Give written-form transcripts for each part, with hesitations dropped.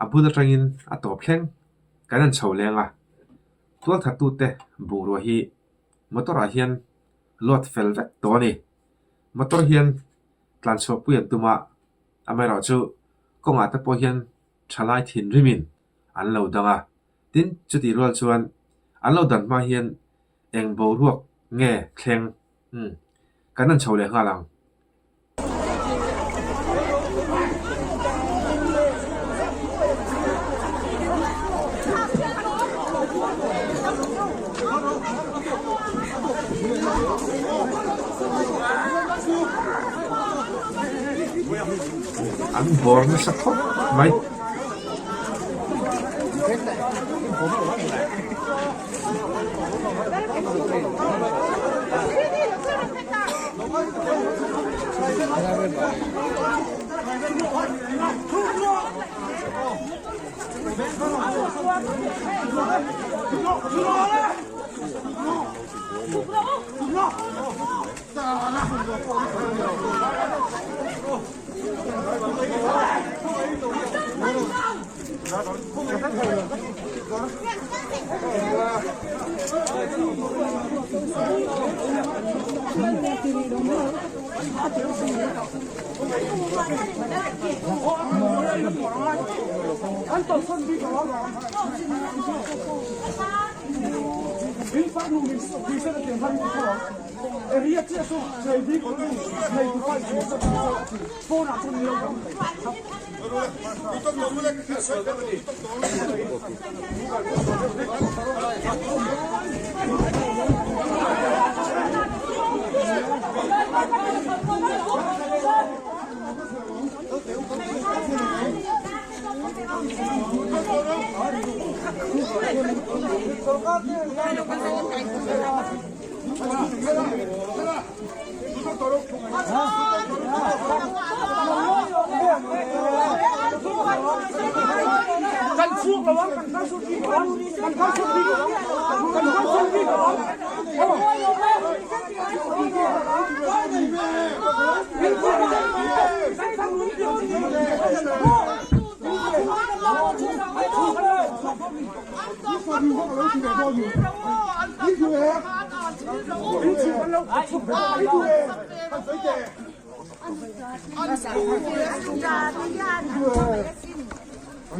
abu da trangin atop khleng kanan chho lenga tual thatu te bungro hi motor a hian lot fel vek to ni motor hian tlan chho puyan tuma amero chu konga ta po hian thalai thin rimin an lo danga tin chuti rol chuan an lo dan ma hian eng bo ruak nge thleng kanan chho le nga lang an bor na sa khop mai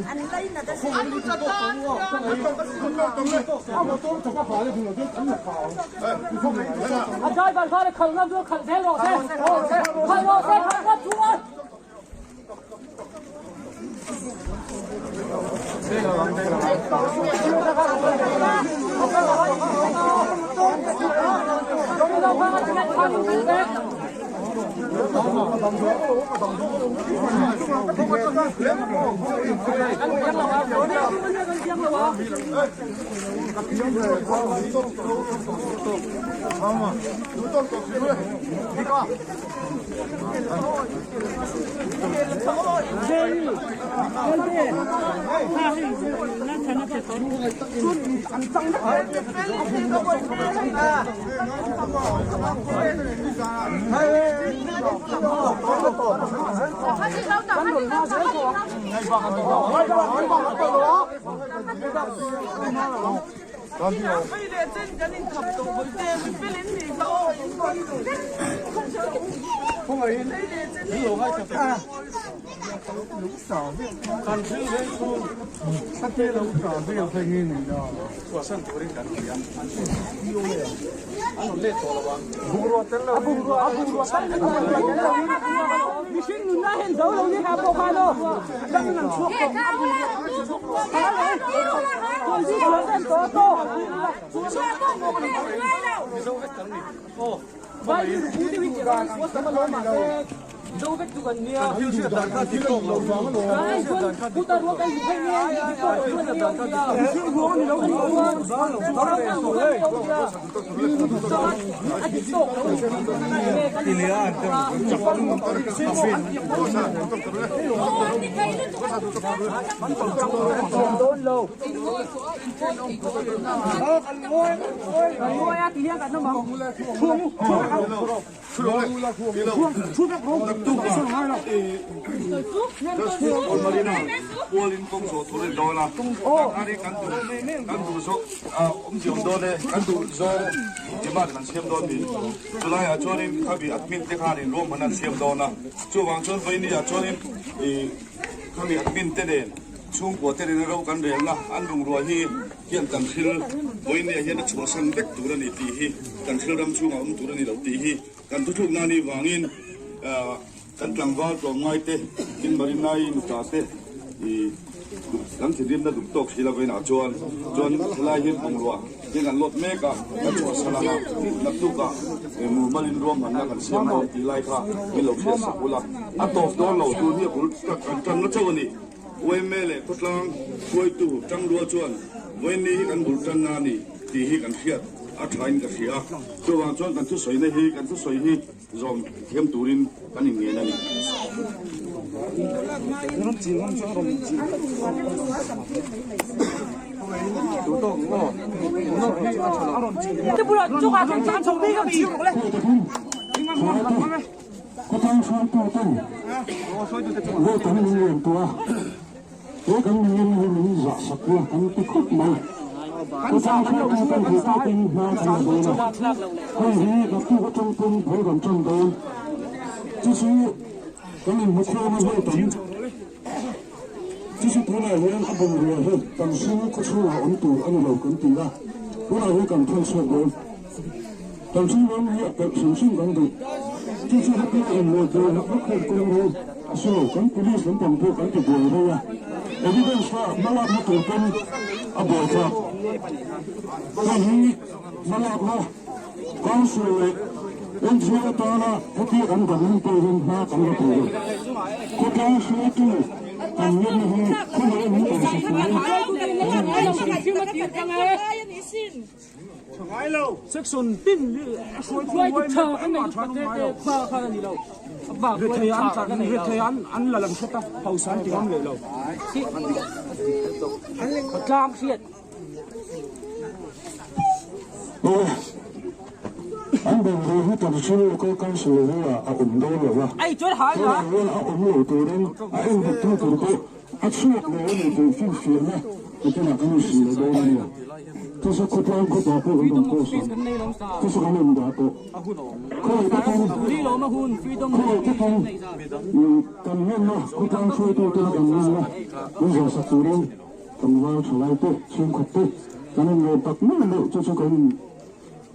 anh lấy là ta anh Anh trai bạn khai khẩn lắm đưa khẩn thế rồi thế. Khai rồi thế khai rất chú ơi. Đâu vết tụi gần nhiều. Puta ruột cái gì thế nghe? Marina, Polin Kong so to Dona. Ari Kantu so Jim Dole, Kantu so Jimat and Sim Doni. July a Jonin Kabi admin Tekani, Roman and Sim Dona. Two Wang Chon Vini a Jonin Kabi admin Teden. Chung water in a row and the Andum Rohi, Yan Tanhil, Voinia Yan Chosan back to the Niti, Tanhilam Chung to the Niti, Kantu Nani Wangin. Kan tlangwa to ngaite in marina in tate I kan thidim na duktok sila ko na chuan lai hin pangruwa tin an lot meka na chu salana naptuka mu malin rom man na kan siam ti lai kha milo sia sakula atof do lo tu ni bul kan na chawani we mele kotlang koi tu changruwa chuan we ni kan bul tan na ni ti hi kan fiat a thain ka sia chu wang chuan kan thu soi na hi kan thu soi hi zom hem turin kan nge na ni这不是这话讲讲从那个起过来。 có thang sang tu tân vô tận nguyên tua vô tận nguyên nguyên giả sắc qua tận cái khúc này có thang sang tu tân thì ta tin mà thành rồi nè có gì là tu có trong tân phải còn trong tân chỉ số cái mình một khâu nó vô tận chỉ số thứ này lên áp dụng rồi hơn tầm số có số là ổn tụ anh đầu cũng tụ ra có là vô cần thân sơ rồi tầm số nó hiện tập sản sinh công tụ chỉ số các cái người chơi nó có không công luôn số cái police vẫn còn thu cái tiền bồi thôi à ở đây bên sau nó làm một tổ quân ở bờ sau cái gì nó làm nó con số này bên dưới đó là cái gì anh vẫn tôi vẫn ha còn có tiền có cái số tu anh nhận như không phải những cái số section tin suối suối chờ cái này cái khoa khoa gì đâu bảo cái thời an là làm sao ta hậu sản thì không người đâu cam thiệt anh đừng có hút tầm số có con số là ổn đâu rồi mà ai chốt hại hả ổn rồi từ đến anh được thu từ tôi anh suốt rồi anh từ phiên phiên nhá cái nào cũng xì rồi đâu này tôi sẽ cốt lang cốt bạc của đồng cô sao tôi sẽ làm mình đã tôi không có không đi đâu mà hun phi đông không có không cầm nhân nó cốt lang xuôi tôi cầm nhân nó bây giờ sắp tới đây cầm vào trở lại tôi xuyên khắp tôi cho nên người tập mấy lượng cho cái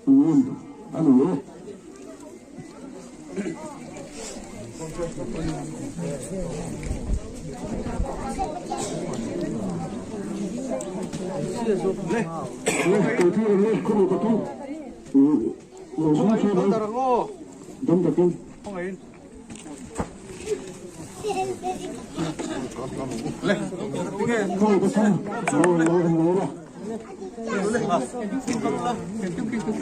nguyên anh nhớ từ khi lên không có thu rồi xuống chơi đấy đâm tập tin không có sao rồi rồi rồi